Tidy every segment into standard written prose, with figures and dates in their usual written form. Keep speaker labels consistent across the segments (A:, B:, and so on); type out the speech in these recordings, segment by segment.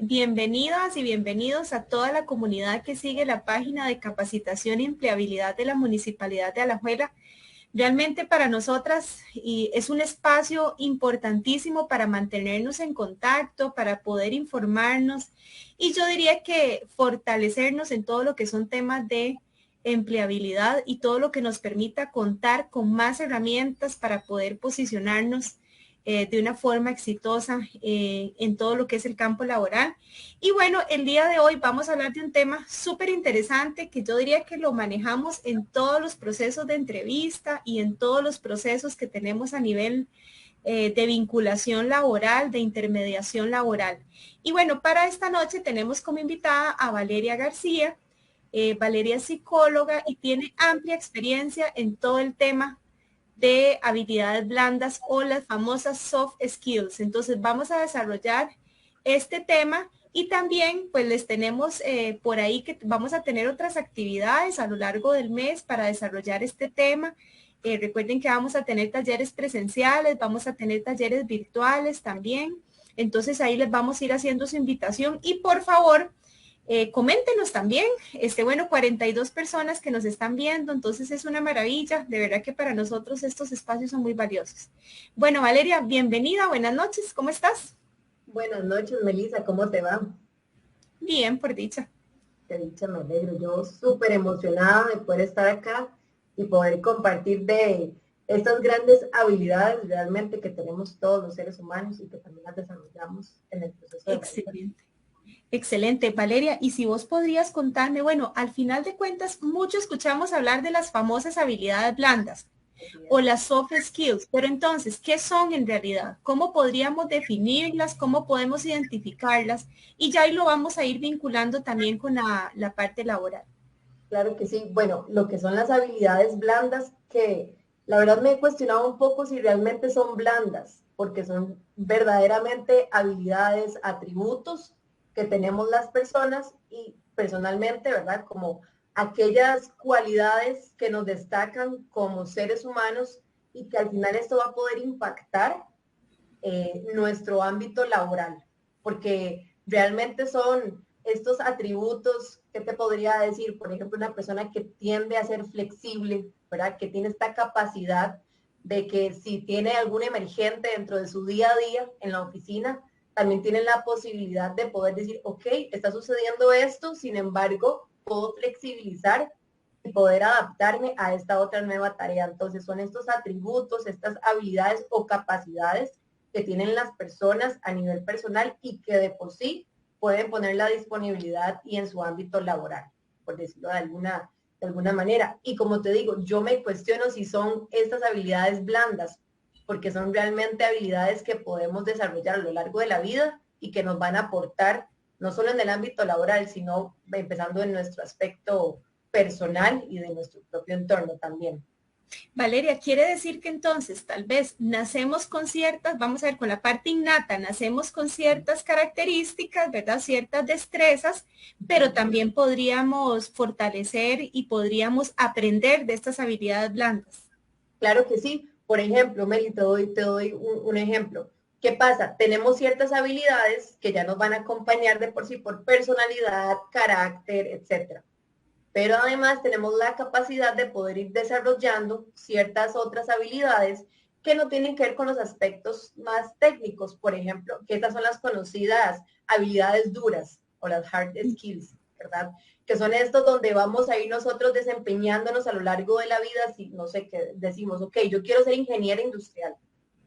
A: bienvenidas y bienvenidos a toda la comunidad que sigue la página de capacitación y empleabilidad de la Municipalidad de Alajuela. Realmente para nosotras y es un espacio importantísimo para mantenernos en contacto, para poder informarnos y yo diría que fortalecernos en todo lo que son temas de empleabilidad y todo lo que nos permita contar con más herramientas para poder posicionarnos de una forma exitosa en todo lo que es el campo laboral. Y bueno, el día de hoy vamos a hablar de un tema súper interesante que yo diría que lo manejamos en todos los procesos de entrevista y en todos los procesos que tenemos a nivel de vinculación laboral, de intermediación laboral. Y bueno, para esta noche tenemos como invitada a Valeria García. Valeria es psicóloga y tiene amplia experiencia en todo el tema de habilidades blandas o las famosas soft skills. Entonces vamos a desarrollar este tema y también pues les tenemos por ahí que vamos a tener otras actividades a lo largo del mes para desarrollar este tema. Recuerden que vamos a tener talleres presenciales, vamos a tener talleres virtuales también. Entonces ahí les vamos a ir haciendo su invitación y por favor, coméntenos también, bueno, 42 personas que nos están viendo, entonces es una maravilla, de verdad que para nosotros estos espacios son muy valiosos. Bueno, Valeria, bienvenida, buenas noches, ¿cómo estás?
B: Buenas noches, Melissa, ¿cómo te va?
A: Bien, por dicha.
B: Qué dicha, me alegro. Yo súper emocionada de poder estar acá y poder compartir de estas grandes habilidades realmente que tenemos todos los seres humanos y que también las desarrollamos en el proceso de la vida.
A: Excelente. Excelente, Valeria. Y si vos podrías contarme, bueno, al final de cuentas, mucho escuchamos hablar de las famosas habilidades blandas
B: Así
A: o
B: es.
A: las soft skills, pero entonces, ¿qué son en realidad? ¿Cómo podríamos definirlas? ¿Cómo podemos identificarlas? Y ya ahí lo vamos a ir vinculando también con la parte laboral.
B: Claro que sí. Bueno, lo que son las habilidades blandas, que la verdad me he cuestionado un poco si realmente son blandas, porque son verdaderamente habilidades, atributos que tenemos las personas y personalmente, ¿verdad? Como aquellas cualidades que nos destacan como seres humanos y que al final esto va a poder impactar nuestro ámbito laboral, porque realmente son estos atributos, ¿qué te podría decir? Por ejemplo, una persona que tiende a ser flexible, ¿verdad? Que tiene esta capacidad de que si tiene algún emergente dentro de su día a día en la oficina, también tiene la posibilidad de poder decir, ok, está sucediendo esto, sin embargo, puedo flexibilizar y poder adaptarme a esta otra nueva tarea. Entonces, son estos atributos, estas habilidades o capacidades que tienen las personas a nivel personal y que de por sí pueden poner la disponibilidad y en su ámbito laboral, por decirlo de alguna manera. Y como te digo, yo me cuestiono si son estas habilidades blandas, porque son realmente habilidades que podemos desarrollar a lo largo de la vida y que nos van a aportar no solo en el ámbito laboral, sino empezando en nuestro aspecto personal y de nuestro propio entorno también.
A: Valeria, quiere decir que entonces tal vez nacemos con ciertas, vamos a ver, con la parte innata, nacemos con ciertas características, ¿verdad? Ciertas destrezas, pero también podríamos fortalecer y podríamos aprender de estas habilidades blandas.
B: Claro que sí. Por ejemplo, Meli, te doy un ejemplo. ¿Qué pasa? Tenemos ciertas habilidades que ya nos van a acompañar de por sí por personalidad, carácter, etcétera. Pero además tenemos la capacidad de poder ir desarrollando ciertas otras habilidades que no tienen que ver con los aspectos más técnicos, por ejemplo, que estas son las conocidas habilidades duras o las hard skills, ¿verdad? Que son estos donde vamos a ir nosotros desempeñándonos a lo largo de la vida, si no sé qué decimos, ok, yo quiero ser ingeniera industrial.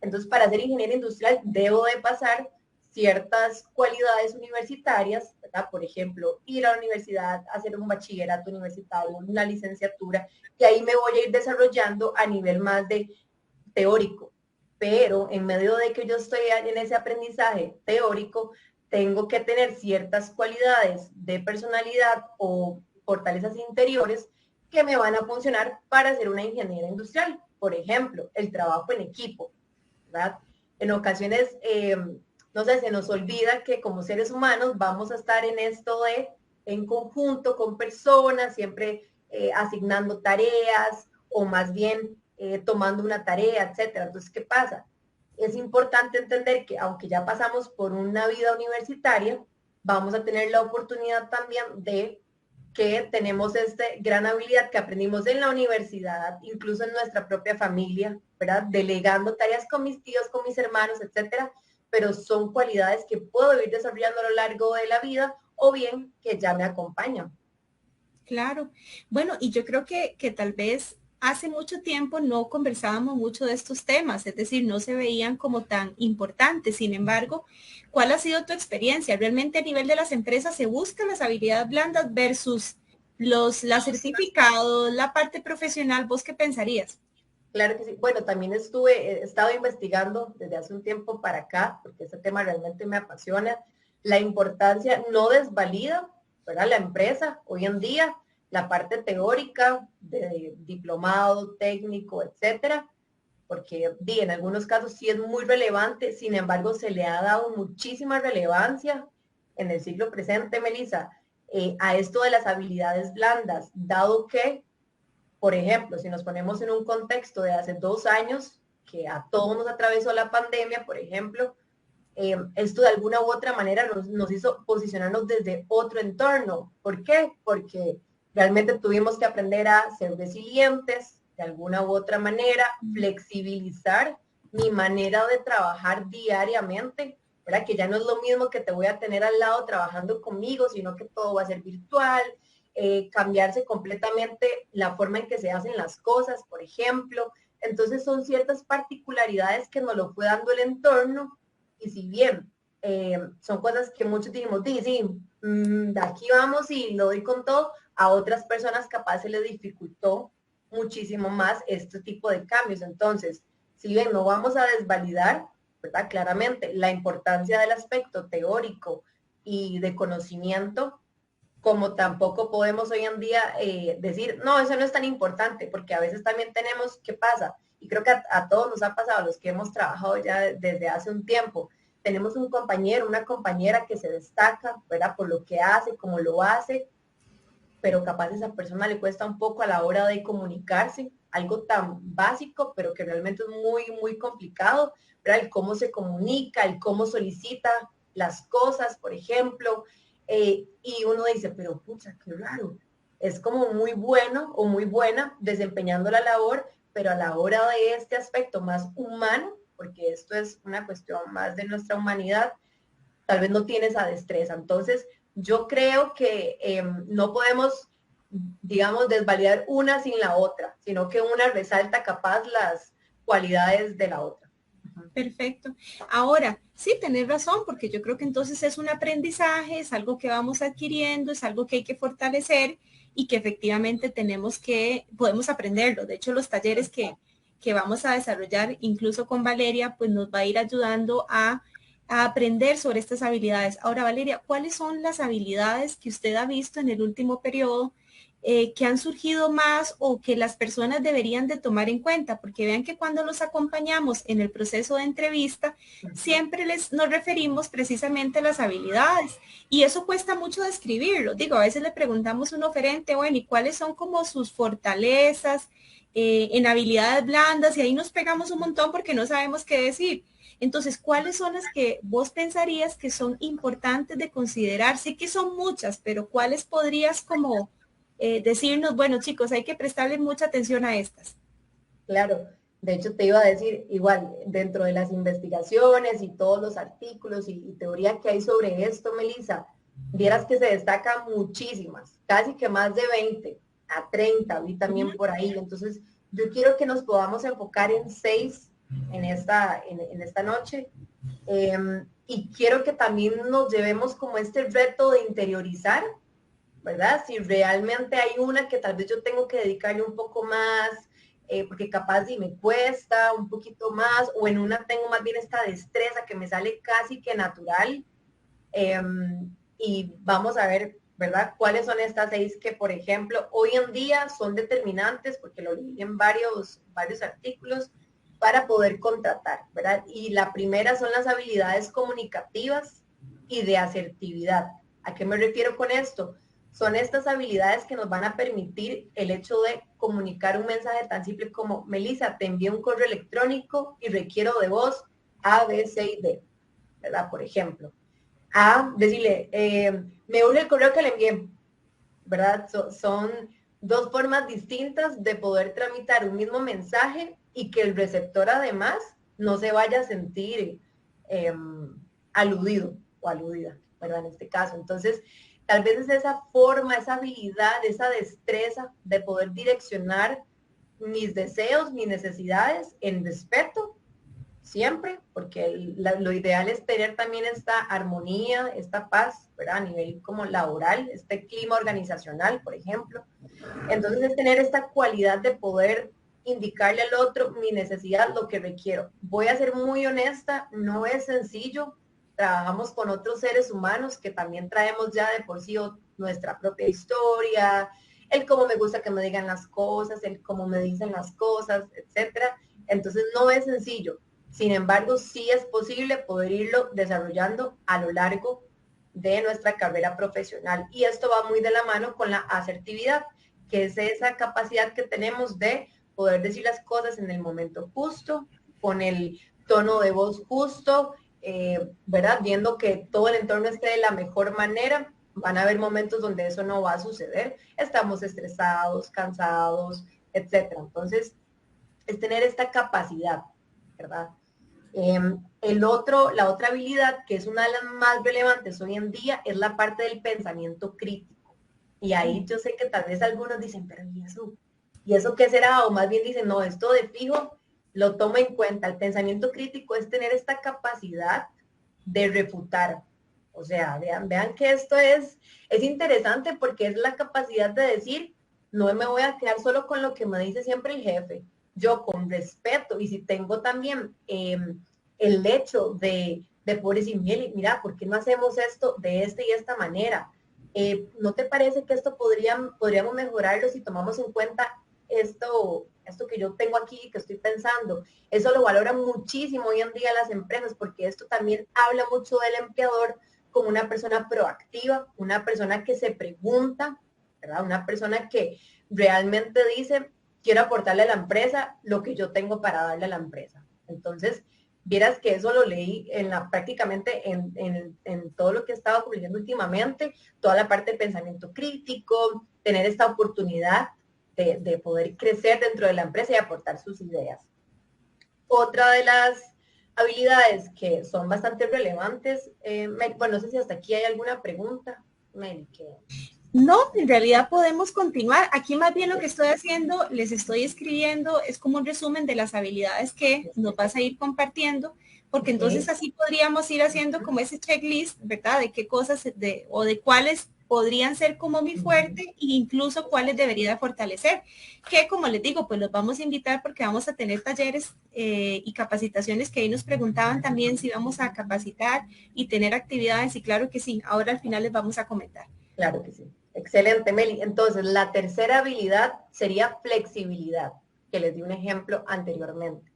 B: Entonces, para ser ingeniera industrial debo de pasar ciertas cualidades universitarias, ¿verdad? Por ejemplo, ir a la universidad, hacer un bachillerato universitario, una licenciatura, y ahí me voy a ir desarrollando a nivel más de teórico. Pero en medio de que yo estoy en ese aprendizaje teórico, tengo que tener ciertas cualidades de personalidad o fortalezas interiores que me van a funcionar para ser una ingeniera industrial. Por ejemplo, el trabajo en equipo, ¿verdad? En ocasiones, no sé, se nos olvida que como seres humanos vamos a estar en esto de en conjunto con personas, siempre asignando tareas o más bien tomando una tarea, etcétera. Entonces, ¿qué pasa? Es importante entender que aunque ya pasamos por una vida universitaria, vamos a tener la oportunidad también de que tenemos esta gran habilidad que aprendimos en la universidad, incluso en nuestra propia familia, ¿verdad? Delegando tareas con mis tíos, con mis hermanos, etcétera, pero son cualidades que puedo ir desarrollando a lo largo de la vida o bien que ya me acompañan.
A: Claro. Bueno, y yo creo que tal vez hace mucho tiempo no conversábamos mucho de estos temas, es decir, no se veían como tan importantes. Sin embargo, ¿cuál ha sido tu experiencia? ¿Realmente a nivel de las empresas se buscan las habilidades blandas versus las certificados, la parte profesional? ¿Vos qué pensarías?
B: Claro que sí. Bueno, también he estado investigando desde hace un tiempo para acá, porque este tema realmente me apasiona, la importancia, no desvalida, ¿verdad? La empresa hoy en día, la parte teórica de diplomado, técnico, etcétera, porque en algunos casos sí es muy relevante, sin embargo se le ha dado muchísima relevancia en el siglo presente, Melissa, a esto de las habilidades blandas, dado que por ejemplo, si nos ponemos en un contexto de hace 2 años, que a todos nos atravesó la pandemia, por ejemplo, esto de alguna u otra manera nos hizo posicionarnos desde otro entorno. ¿Por qué? Porque realmente tuvimos que aprender a ser resilientes, de alguna u otra manera, flexibilizar mi manera de trabajar diariamente, ¿verdad? Que ya no es lo mismo que te voy a tener al lado trabajando conmigo, sino que todo va a ser virtual, cambiarse completamente la forma en que se hacen las cosas, por ejemplo. Entonces son ciertas particularidades que nos lo fue dando el entorno y si bien son cosas que muchos dijimos, sí, de aquí vamos y lo doy con todo, a otras personas capaz se les dificultó muchísimo más este tipo de cambios. Entonces, si bien no vamos a desvalidar, ¿verdad? Claramente la importancia del aspecto teórico y de conocimiento, como tampoco podemos hoy en día decir, no, eso no es tan importante, porque a veces también tenemos, ¿qué pasa? Y creo que a todos nos ha pasado, los que hemos trabajado ya desde hace un tiempo, tenemos un compañero, una compañera que se destaca, ¿verdad? Por lo que hace, cómo lo hace, pero capaz a esa persona le cuesta un poco a la hora de comunicarse, algo tan básico, pero que realmente es muy, muy complicado, ¿verdad? El cómo se comunica, el cómo solicita las cosas, por ejemplo, y uno dice, pero pucha, qué raro, es como muy bueno o muy buena desempeñando la labor, pero a la hora de este aspecto más humano, porque esto es una cuestión más de nuestra humanidad, tal vez no tiene esa destreza. Entonces, yo creo que no podemos, digamos, desvalidar una sin la otra, sino que una resalta capaz las cualidades de la otra.
A: Perfecto. Ahora, sí, tenés razón, porque yo creo que entonces es un aprendizaje, es algo que vamos adquiriendo, es algo que hay que fortalecer y que efectivamente podemos aprenderlo. De hecho, los talleres que vamos a desarrollar, incluso con Valeria, pues nos va a ir ayudando a aprender sobre estas habilidades. Ahora, Valeria, ¿cuáles son las habilidades que usted ha visto en el último periodo que han surgido más o que las personas deberían de tomar en cuenta? Porque vean que cuando los acompañamos en el proceso de entrevista, siempre nos referimos precisamente a las habilidades y eso cuesta mucho describirlo. Digo, a veces le preguntamos a un oferente, bueno, ¿y cuáles son como sus fortalezas en habilidades blandas? Y ahí nos pegamos un montón porque no sabemos qué decir. Entonces, ¿cuáles son las que vos pensarías que son importantes de considerar? Sé que son muchas, pero ¿cuáles podrías como decirnos, bueno chicos, hay que prestarle mucha atención a estas?
B: Claro, de hecho te iba a decir, igual, dentro de las investigaciones y todos los artículos y teoría que hay sobre esto, Melissa, vieras que se destacan muchísimas, casi que más de 20 a 30, vi también por ahí. Entonces, yo quiero que nos podamos enfocar en 6 en esta noche. Y quiero que también nos llevemos como este reto de interiorizar, ¿verdad? Si realmente hay una que tal vez yo tengo que dedicarle un poco más, porque capaz si me cuesta un poquito más, o en una tengo más bien esta destreza que me sale casi que natural. eh, y vamos a ver, ¿verdad? ¿Cuáles son estas 6 que, por ejemplo, hoy en día son determinantes, porque lo leí en varios artículos, para poder contratar, ¿verdad? Y la primera son las habilidades comunicativas y de asertividad. ¿A qué me refiero con esto? Son estas habilidades que nos van a permitir el hecho de comunicar un mensaje tan simple como, Melissa, te envío un correo electrónico y requiero de vos A, B, C y D, ¿verdad? Por ejemplo. a decirle, me urge el correo que le envié, ¿verdad? Son dos formas distintas de poder tramitar un mismo mensaje y que el receptor además no se vaya a sentir aludido o aludida, ¿verdad? En este caso. Entonces, tal vez es esa forma, esa habilidad, esa destreza de poder direccionar mis deseos, mis necesidades en respeto siempre, porque lo ideal es tener también esta armonía, esta paz, ¿verdad? A nivel como laboral, este clima organizacional, por ejemplo. Entonces es tener esta cualidad de poder indicarle al otro mi necesidad, lo que requiero. Voy a ser muy honesta, no es sencillo. Trabajamos con otros seres humanos que también traemos ya de por sí nuestra propia historia, el cómo me gusta que me digan las cosas, el cómo me dicen las cosas, etcétera. Entonces no es sencillo. Sin embargo, sí es posible poder irlo desarrollando a lo largo de nuestra carrera profesional. Y esto va muy de la mano con la asertividad, que es esa capacidad que tenemos de poder decir las cosas en el momento justo, con el tono de voz justo, ¿verdad? Viendo que todo el entorno esté de la mejor manera. Van a haber momentos donde eso no va a suceder. Estamos estresados, cansados, etcétera. Entonces, es tener esta capacidad, ¿verdad? La otra habilidad, que es una de las más relevantes hoy en día, es la parte del pensamiento crítico. Y ahí yo sé que tal vez algunos dicen, pero ¿y eso? ¿Y eso qué será? O más bien dicen, no, esto de fijo lo tomo en cuenta. El pensamiento crítico es tener esta capacidad de refutar. O sea, vean que esto es interesante porque es la capacidad de decir, no me voy a quedar solo con lo que me dice siempre el jefe. Yo con respeto, y si tengo también el hecho de poder decir, mira, ¿por qué no hacemos esto de esta y esta manera? ¿No te parece que esto podríamos mejorarlo si tomamos en cuenta esto que yo tengo aquí, que estoy pensando? Eso lo valoran muchísimo hoy en día las empresas, porque esto también habla mucho del empleador como una persona proactiva, una persona que se pregunta, ¿verdad? Una persona que realmente dice, quiero aportarle a la empresa lo que yo tengo para darle a la empresa. Entonces, vieras que eso lo leí prácticamente en todo lo que he estado cubriendo últimamente, toda la parte de pensamiento crítico, tener esta oportunidad de poder crecer dentro de la empresa y aportar sus ideas. Otra de las habilidades que son bastante relevantes, bueno, no sé si hasta aquí hay alguna pregunta, Meli, que...
A: No, en realidad podemos continuar. Aquí más bien lo que estoy haciendo, les estoy escribiendo, es como un resumen de las habilidades que nos vas a ir compartiendo, porque entonces así podríamos ir haciendo como ese checklist, ¿verdad? De qué cosas o de cuáles podrían ser como mi fuerte e incluso cuáles debería de fortalecer. Que como les digo, pues los vamos a invitar porque vamos a tener talleres y capacitaciones que ahí nos preguntaban también si vamos a capacitar y tener actividades y claro que sí, ahora al final les vamos a comentar.
B: Claro que sí. Excelente, Meli. Entonces, la tercera habilidad sería flexibilidad, que les di un ejemplo anteriormente.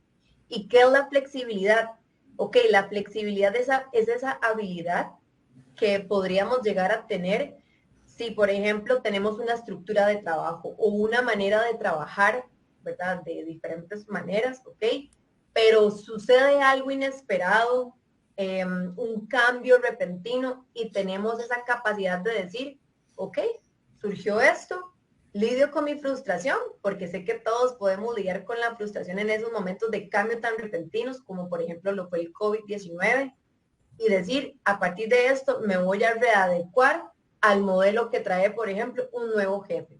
B: ¿Y qué es la flexibilidad? Ok, la flexibilidad es esa habilidad que podríamos llegar a tener si, por ejemplo, tenemos una estructura de trabajo o una manera de trabajar, ¿verdad? De diferentes maneras, ok, pero sucede algo inesperado, un cambio repentino y tenemos esa capacidad de decir, ok, surgió esto, lidio con mi frustración, porque sé que todos podemos lidiar con la frustración en esos momentos de cambio tan repentinos, como por ejemplo lo fue el COVID-19, y decir, a partir de esto me voy a readecuar al modelo que trae, por ejemplo, un nuevo jefe,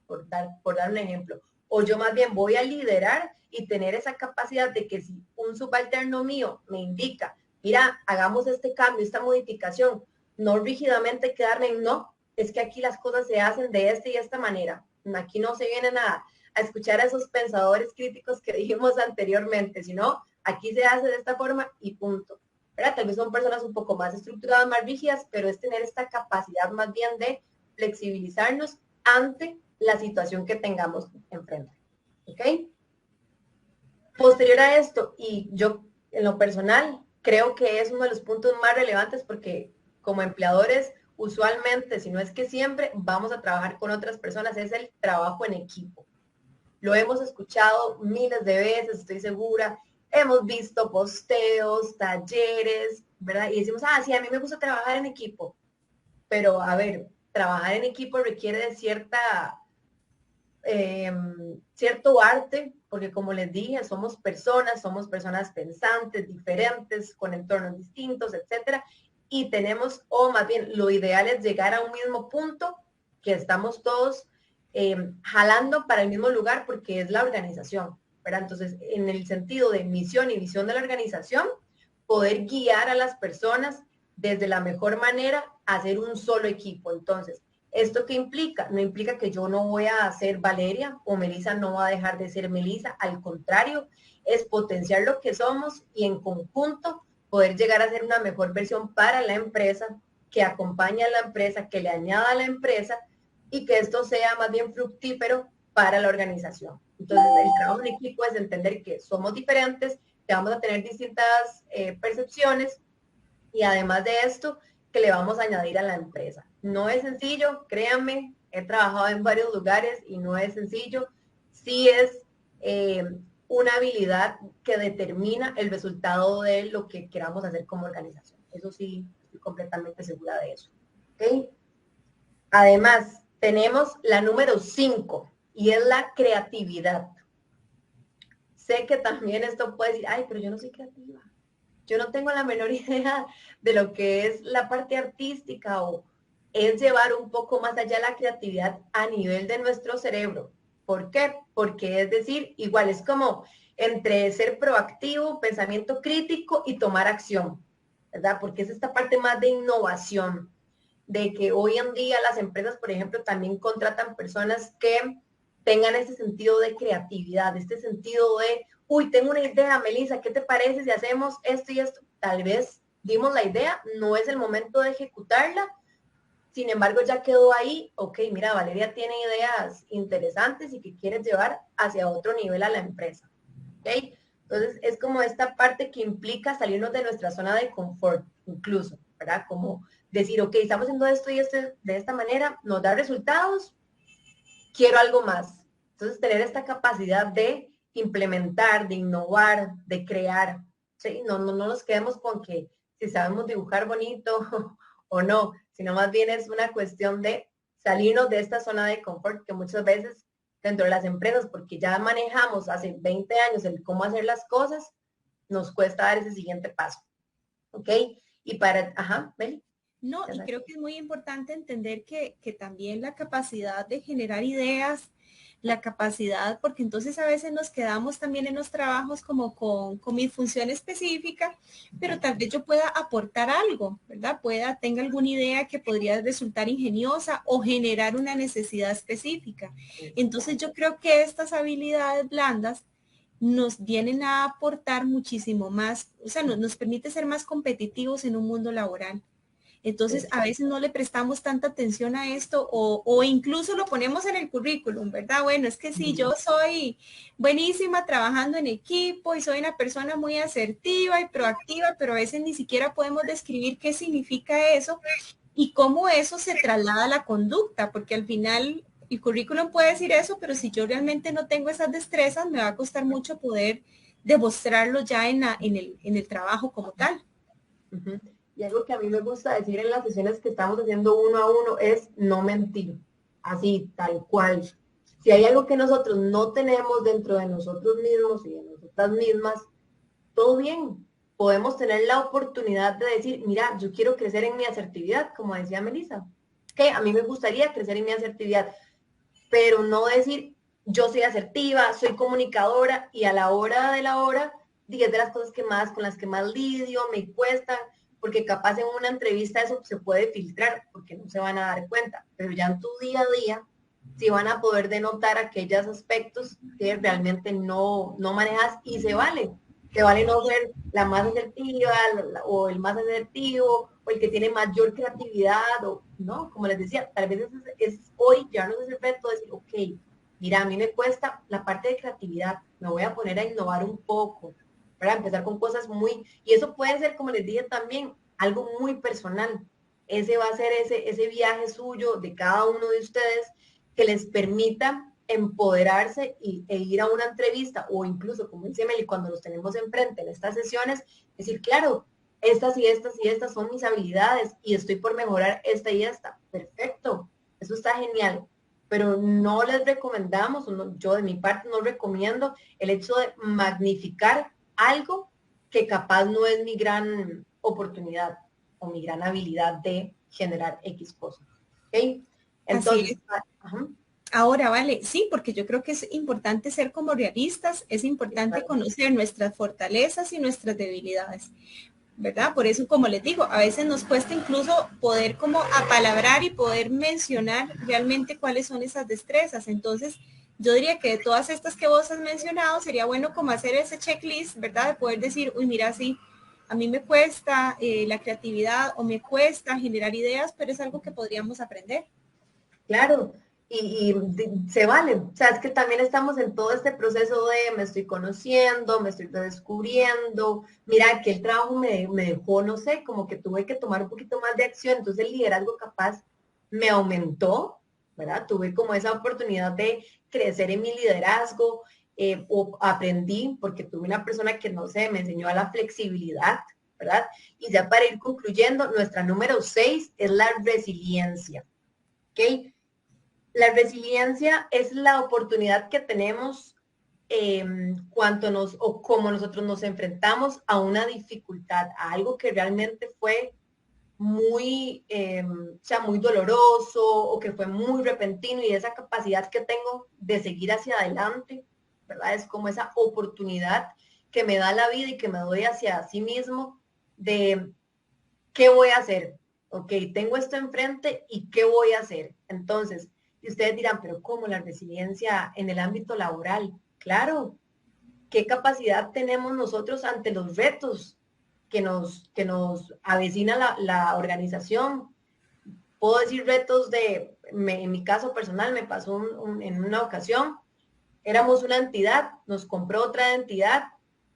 B: por dar un ejemplo. O yo más bien voy a liderar y tener esa capacidad de que si un subalterno mío me indica, mira, hagamos este cambio, esta modificación, no rígidamente quedarme en no, es que aquí las cosas se hacen de esta y esta manera. Aquí no se vienen a escuchar a esos pensadores críticos que dijimos anteriormente, sino aquí se hace de esta forma y punto. ¿Verdad? Tal vez son personas un poco más estructuradas, más rígidas, pero es tener esta capacidad más bien de flexibilizarnos ante la situación que tengamos enfrente. ¿Ok? Posterior a esto, y yo en lo personal creo que es uno de los puntos más relevantes porque como empleadores, usualmente, si no es que siempre, vamos a trabajar con otras personas, es el trabajo en equipo. Lo hemos escuchado miles de veces, estoy segura. Hemos visto posteos, talleres, ¿verdad? Y decimos, ah, sí, a mí me gusta trabajar en equipo, pero a ver, trabajar en equipo requiere de cierto arte, porque como les dije, somos personas pensantes, diferentes, con entornos distintos, etcétera, y tenemos, o más bien, lo ideal es llegar a un mismo punto, que estamos todos jalando para el mismo lugar, porque es la organización, ¿verdad? Entonces, en el sentido de misión y visión de la organización, poder guiar a las personas desde la mejor manera a hacer un solo equipo. Entonces, ¿esto qué implica? No implica que yo no voy a ser Valeria o Melissa no va a dejar de ser Melissa. Al contrario, es potenciar lo que somos y en conjunto poder llegar a ser una mejor versión para la empresa, que acompañe a la empresa, que le añada a la empresa y que esto sea más bien fructífero para la organización. Entonces, el trabajo en equipo es entender que somos diferentes, que vamos a tener distintas percepciones y además de esto, que le vamos a añadir a la empresa. No es sencillo, créanme, he trabajado en varios lugares y no es sencillo. Sí es una habilidad que determina el resultado de lo que queramos hacer como organización. Eso sí, estoy completamente segura de eso. ¿Okay? Además, tenemos la número 5 y es la creatividad. Sé que también esto puede decir, ay, pero yo no soy creativa. Yo no tengo la menor idea de lo que es la parte artística o es llevar un poco más allá la creatividad a nivel de nuestro cerebro. ¿Por qué? Porque es decir, igual es como entre ser proactivo, pensamiento crítico y tomar acción, ¿verdad? Porque es esta parte más de innovación, de que hoy en día las empresas, por ejemplo, también contratan personas que tengan ese sentido de creatividad, este sentido de, uy, tengo una idea, Melissa, ¿qué te parece si hacemos esto y esto? Tal vez dimos la idea, no es el momento de ejecutarla, sin embargo ya quedó ahí, ok, mira, Valeria tiene ideas interesantes y que quiere llevar hacia otro nivel a la empresa, ok. Entonces es como esta parte que implica salirnos de nuestra zona de confort, incluso, ¿verdad? Como decir, ok, estamos haciendo esto y esto de esta manera, nos da resultados, quiero algo más. Entonces, tener esta capacidad de implementar, de innovar, de crear, ¿sí? No nos quedemos con que si sabemos dibujar bonito o no, sino más bien es una cuestión de salirnos de esta zona de confort que muchas veces dentro de las empresas, porque ya manejamos hace 20 años el cómo hacer las cosas, nos cuesta dar ese siguiente paso. ¿Ok? Y para, ajá, Meli.
A: No, y creo que es muy importante entender que también la capacidad de generar ideas, la capacidad, porque entonces a veces nos quedamos también en los trabajos como con mi función específica, pero tal vez yo pueda aportar algo, ¿verdad? Tenga alguna idea que podría resultar ingeniosa o generar una necesidad específica. Entonces yo creo que estas habilidades blandas nos vienen a aportar muchísimo más, o sea, nos permite ser más competitivos en un mundo laboral. Entonces, a veces no le prestamos tanta atención a esto o incluso lo ponemos en el currículum, ¿verdad? Bueno, es que sí, yo soy buenísima trabajando en equipo y soy una persona muy asertiva y proactiva, pero a veces ni siquiera podemos describir qué significa eso y cómo eso se traslada a la conducta, porque al final el currículum puede decir eso, pero si yo realmente no tengo esas destrezas, me va a costar mucho poder demostrarlo ya en el trabajo como tal.
B: Y algo que a mí me gusta decir en las sesiones que estamos haciendo uno a uno es no mentir, así, tal cual. Si hay algo que nosotros no tenemos dentro de nosotros mismos y de nosotras mismas, todo bien. Podemos tener la oportunidad de decir, mira, yo quiero crecer en mi asertividad, como decía Melissa, que a mí me gustaría crecer en mi asertividad, pero no decir, yo soy asertiva, soy comunicadora y a la hora de la hora, 10 de las cosas que más, con las que más lidio, me cuestan, porque capaz en una entrevista eso se puede filtrar, porque no se van a dar cuenta, pero ya en tu día a día, sí van a poder denotar aquellos aspectos que realmente no manejas y se vale. Se vale no ser la más asertiva o el más asertivo o el que tiene mayor creatividad o no, como les decía, tal vez es hoy ya no es el reto de decir, ok, mira, a mí me cuesta la parte de creatividad, me voy a poner a innovar un poco, para empezar con cosas muy, y eso puede ser, como les dije también, algo muy personal. Ese va a ser ese viaje suyo de cada uno de ustedes que les permita empoderarse e ir a una entrevista o incluso, como dice Meli, cuando los tenemos enfrente en estas sesiones, decir, claro, estas y estas y estas son mis habilidades y estoy por mejorar esta y esta. Perfecto, eso está genial. Pero no les recomendamos, yo de mi parte no recomiendo el hecho de magnificar algo que capaz no es mi gran oportunidad o mi gran habilidad de generar X cosas. ¿Okay?
A: Así
B: Entonces,
A: es. Ahora, vale, sí, porque yo creo que es importante ser como realistas, es importante conocer nuestras fortalezas y nuestras debilidades, ¿verdad? Por eso, como les digo, a veces nos cuesta incluso poder como apalabrar y poder mencionar realmente cuáles son esas destrezas. Entonces, yo diría que de todas estas que vos has mencionado, sería bueno como hacer ese checklist, ¿verdad? De poder decir, uy, mira, sí, a mí me cuesta la creatividad o me cuesta generar ideas, pero es algo que podríamos aprender.
B: claro, se vale. O sea, es que también estamos en todo este proceso de me estoy conociendo, me estoy descubriendo. Mira, que el trabajo me dejó, no sé, como que tuve que tomar un poquito más de acción. Entonces el liderazgo capaz me aumentó, ¿verdad? Tuve como esa oportunidad de crecer en mi liderazgo, o aprendí, porque tuve una persona que, no sé, me enseñó a la flexibilidad, ¿verdad? Y ya para ir concluyendo, nuestra número 6 es la resiliencia. ¿Ok? La resiliencia es la oportunidad que tenemos o como nosotros nos enfrentamos a una dificultad, a algo que realmente fue muy, o sea, muy doloroso o que fue muy repentino, y esa capacidad que tengo de seguir hacia adelante, ¿verdad? Es como esa oportunidad que me da la vida y que me doy hacia sí mismo de qué voy a hacer. Ok, tengo esto enfrente y qué voy a hacer. Entonces, y ustedes dirán, pero ¿cómo la resiliencia en el ámbito laboral? Claro, ¿qué capacidad tenemos nosotros ante los retos que nos avecina la organización? Puedo decir retos en mi caso personal, me pasó en una ocasión, éramos una entidad, nos compró otra entidad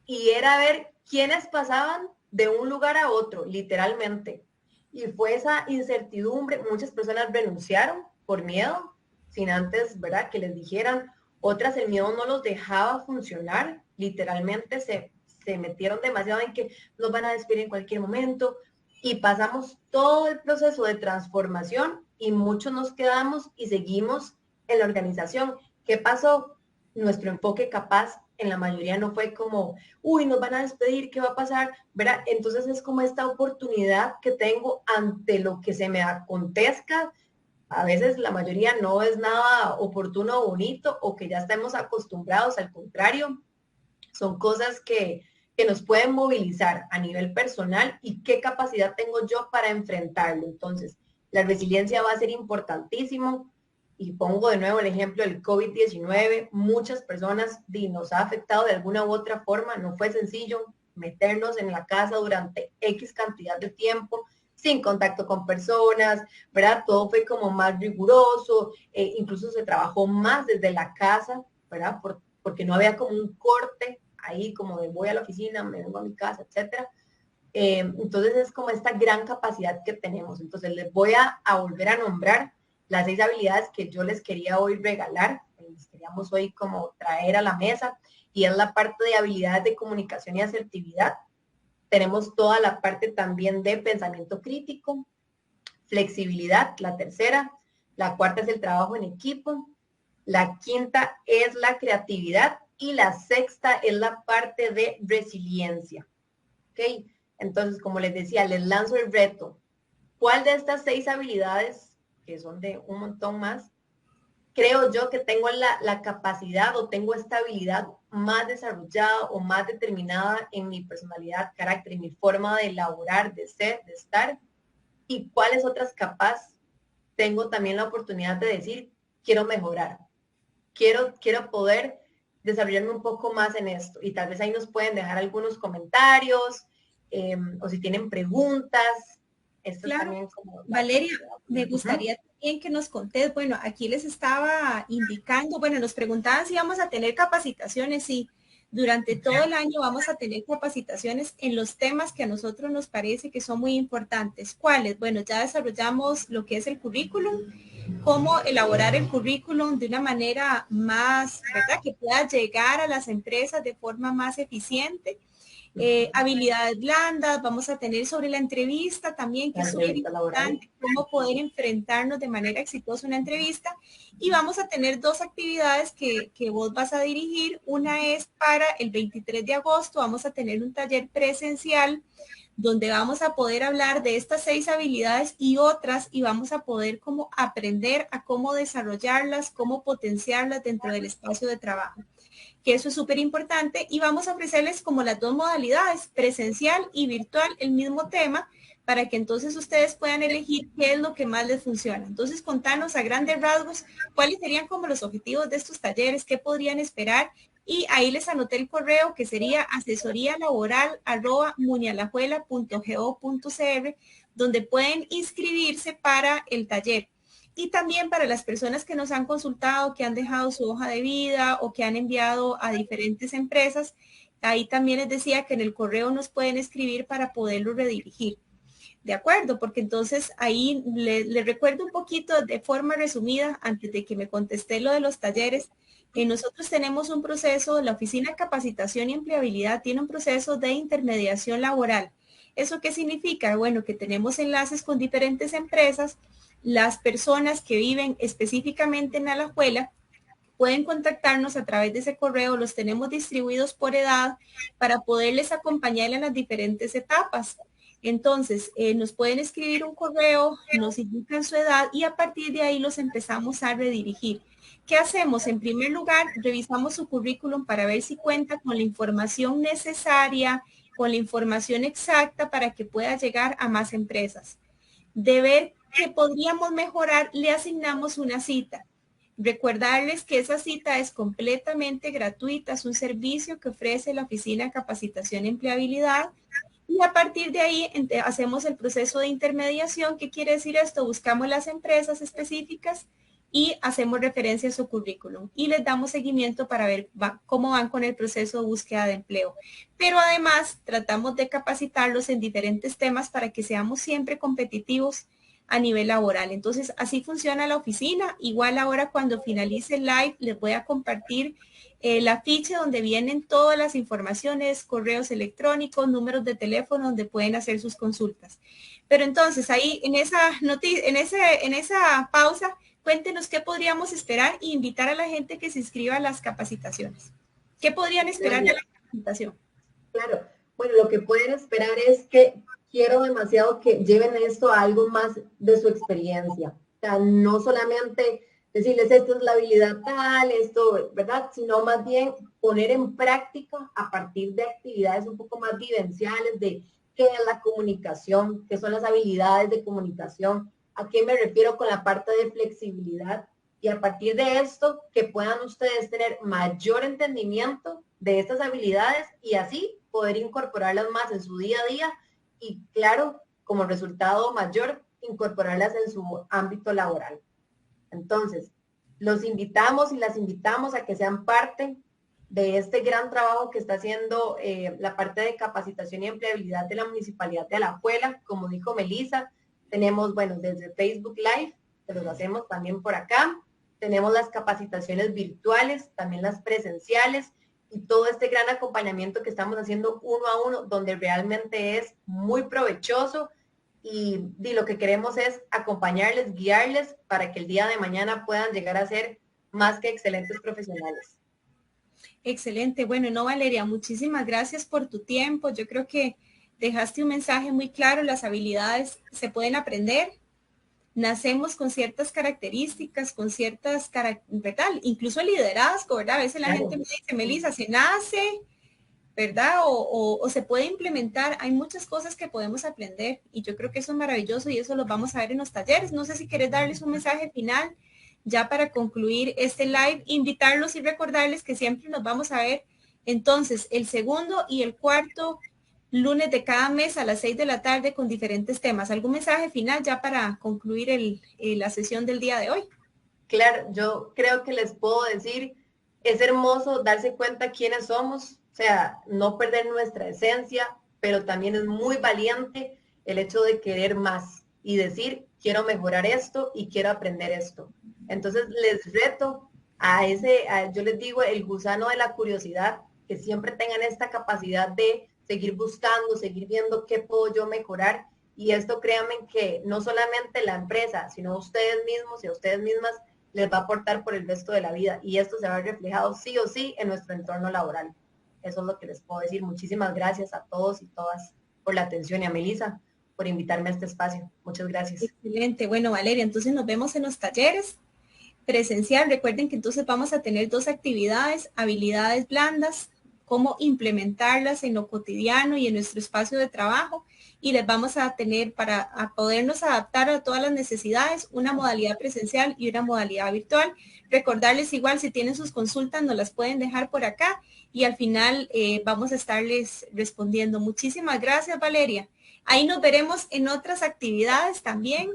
B: y era ver quiénes pasaban de un lugar a otro, literalmente. Y fue esa incertidumbre, muchas personas renunciaron por miedo, sin antes, ¿verdad?, que les dijeran. Otras, el miedo no los dejaba funcionar, literalmente se metieron demasiado en que nos van a despedir en cualquier momento, y pasamos todo el proceso de transformación y muchos nos quedamos y seguimos en la organización. ¿Qué pasó? Nuestro enfoque capaz en la mayoría no fue como, uy, nos van a despedir, ¿qué va a pasar? ¿Verdad? Entonces es como esta oportunidad que tengo ante lo que se me acontezca. A veces la mayoría no es nada oportuno o bonito, o que ya estemos acostumbrados, al contrario, son cosas que nos pueden movilizar a nivel personal, y qué capacidad tengo yo para enfrentarlo. Entonces, la resiliencia va a ser importantísimo. Y pongo de nuevo el ejemplo del COVID-19. Muchas personas nos ha afectado de alguna u otra forma. No fue sencillo meternos en la casa durante X cantidad de tiempo, sin contacto con personas, ¿verdad? Todo fue como más riguroso, incluso se trabajó más desde la casa, ¿verdad? Porque no había como un corte ahí, como de voy a la oficina, me vengo a mi casa, etcétera. Entonces es como esta gran capacidad que tenemos. Entonces les voy a volver a nombrar las 6 habilidades que yo les quería hoy regalar, les queríamos hoy como traer a la mesa, y es la parte de habilidades de comunicación y asertividad. Tenemos toda la parte también de pensamiento crítico, flexibilidad, la tercera. La cuarta es el trabajo en equipo. La quinta es la creatividad. Y la sexta es la parte de resiliencia. ¿Ok? Entonces, como les decía, les lanzo el reto. ¿Cuál de estas 6 habilidades, que son de un montón más, creo yo que tengo la capacidad o tengo esta habilidad más desarrollada o más determinada en mi personalidad, carácter y mi forma de elaborar, de ser, de estar? ¿Y cuáles otras capaz tengo también la oportunidad de decir, quiero mejorar, quiero poder desarrollarme un poco más en esto? Y tal vez ahí nos pueden dejar algunos comentarios, o si tienen preguntas. Esto es
A: Claro,
B: también como la
A: Valeria,
B: capacidad.
A: me
B: Ujú.
A: gustaría también que nos contés, bueno, aquí les estaba indicando, bueno, nos preguntaban si vamos a tener capacitaciones. Sí, durante todo el año vamos a tener capacitaciones en los temas que a nosotros nos parece que son muy importantes. ¿Cuáles? Bueno, ya desarrollamos lo que es el currículum, cómo elaborar el currículum de una manera más, ¿verdad? Que pueda llegar a las empresas de forma más eficiente. habilidades blandas, vamos a tener sobre la entrevista también, que es súper importante, cómo poder enfrentarnos de manera exitosa una entrevista. Y vamos a tener dos actividades que vos vas a dirigir. Una es para el 23 de agosto, vamos a tener un taller presencial donde vamos a poder hablar de estas 6 habilidades y otras, y vamos a poder como aprender a cómo desarrollarlas, cómo potenciarlas dentro del espacio de trabajo, que eso es súper importante. Y vamos a ofrecerles como las dos modalidades, presencial y virtual, el mismo tema, para que entonces ustedes puedan elegir qué es lo que más les funciona. Entonces, contanos a grandes rasgos cuáles serían como los objetivos de estos talleres, qué podrían esperar. Y ahí les anoté el correo, que sería asesoríalaboral@muñalajuela.go.cr, donde pueden inscribirse para el taller. Y también para las personas que nos han consultado, que han dejado su hoja de vida o que han enviado a diferentes empresas, ahí también les decía que en el correo nos pueden escribir para poderlo redirigir. ¿De acuerdo? Porque entonces ahí le recuerdo un poquito de forma resumida, antes de que me contesté lo de los talleres. Nosotros tenemos un proceso, la Oficina de Capacitación y Empleabilidad tiene un proceso de intermediación laboral. ¿Eso qué significa? Bueno, que tenemos enlaces con diferentes empresas. Las personas que viven específicamente en Alajuela pueden contactarnos a través de ese correo, los tenemos distribuidos por edad para poderles acompañar en las diferentes etapas. Entonces, nos pueden escribir un correo, nos indican su edad y a partir de ahí los empezamos a redirigir. ¿Qué hacemos? En primer lugar, revisamos su currículum para ver si cuenta con la información necesaria, con la información exacta para que pueda llegar a más empresas. De ver que podríamos mejorar, le asignamos una cita. Recordarles que esa cita es completamente gratuita, es un servicio que ofrece la Oficina de Capacitación y Empleabilidad. Y a partir de ahí hacemos el proceso de intermediación. ¿Qué quiere decir esto? Buscamos las empresas específicas y hacemos referencia a su currículum y les damos seguimiento para ver cómo van con el proceso de búsqueda de empleo. Pero además tratamos de capacitarlos en diferentes temas para que seamos siempre competitivos a nivel laboral. Entonces, así funciona la oficina. Igual ahora cuando finalice el live les voy a compartir la ficha donde vienen todas las informaciones, correos electrónicos, números de teléfono donde pueden hacer sus consultas. Pero entonces ahí en esa pausa, cuéntenos qué podríamos esperar e invitar a la gente que se inscriba a las capacitaciones. ¿Qué podrían esperar de la capacitación?
B: Claro, bueno, lo que pueden esperar es que quiero demasiado que lleven esto a algo más de su experiencia. O sea, no solamente decirles esto es la habilidad tal, esto, ¿verdad? Sino más bien poner en práctica a partir de actividades un poco más vivenciales de qué es la comunicación, qué son las habilidades de comunicación, a qué me refiero con la parte de flexibilidad. Y a partir de esto, que puedan ustedes tener mayor entendimiento de estas habilidades y así poder incorporarlas más en su día a día y, claro, como resultado mayor, incorporarlas en su ámbito laboral. Entonces, los invitamos y las invitamos a que sean parte de este gran trabajo que está haciendo la parte de capacitación y empleabilidad de la Municipalidad de Alajuela. Como dijo Melissa, tenemos, bueno, desde Facebook Live, que los hacemos también por acá. Tenemos las capacitaciones virtuales, también las presenciales y todo este gran acompañamiento que estamos haciendo uno a uno, donde realmente es muy provechoso y lo que queremos es acompañarles, guiarles para que el día de mañana puedan llegar a ser más que excelentes profesionales.
A: Excelente. Bueno, no, Valeria, muchísimas gracias por tu tiempo. Yo creo que dejaste un mensaje muy claro. Las habilidades se pueden aprender. Nacemos con ciertas características, con ciertas, ¿verdad? Incluso el liderazgo, ¿verdad? A veces la gente me dice, Melissa, se nace, ¿verdad? O se puede implementar. Hay muchas cosas que podemos aprender y yo creo que eso es maravilloso y eso lo vamos a ver en los talleres. No sé si quieres darles un mensaje final ya para concluir este live, invitarlos y recordarles que siempre nos vamos a ver entonces el segundo y el cuarto lunes de cada mes a las 6 de la tarde con diferentes temas. ¿Algún mensaje final ya para concluir la sesión del día de hoy?
B: Claro, yo creo que les puedo decir, es hermoso darse cuenta quiénes somos, o sea, no perder nuestra esencia, pero también es muy valiente el hecho de querer más y decir, quiero mejorar esto y quiero aprender esto. Entonces les reto yo les digo, el gusano de la curiosidad, que siempre tengan esta capacidad de seguir buscando, seguir viendo qué puedo yo mejorar. Y esto créanme que no solamente la empresa, sino a ustedes mismos y a ustedes mismas les va a aportar por el resto de la vida. Y esto se va a ver reflejado sí o sí en nuestro entorno laboral. Eso es lo que les puedo decir. Muchísimas gracias a todos y todas por la atención y a Melissa por invitarme a este espacio. Muchas gracias.
A: Excelente. Bueno, Valeria, entonces nos vemos en los talleres presencial. Recuerden que entonces vamos a tener 2 actividades, habilidades blandas, cómo implementarlas en lo cotidiano y en nuestro espacio de trabajo, y les vamos a tener para podernos adaptar a todas las necesidades, una modalidad presencial y una modalidad virtual. Recordarles igual, si tienen sus consultas, nos las pueden dejar por acá y al final vamos a estarles respondiendo. Muchísimas gracias, Valeria. Ahí nos veremos en otras actividades también,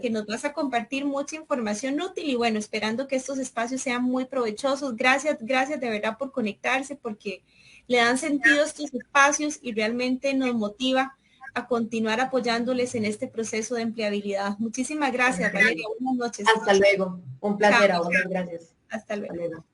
A: que nos vas a compartir mucha información útil y bueno, esperando que estos espacios sean muy provechosos. Gracias de verdad por conectarse, porque le dan sentido a estos espacios y realmente nos motiva a continuar apoyándoles en este proceso de empleabilidad. Muchísimas gracias, Valeria. Buenas noches.
B: Hasta luego. Un placer. Muchas gracias.
A: Hasta luego.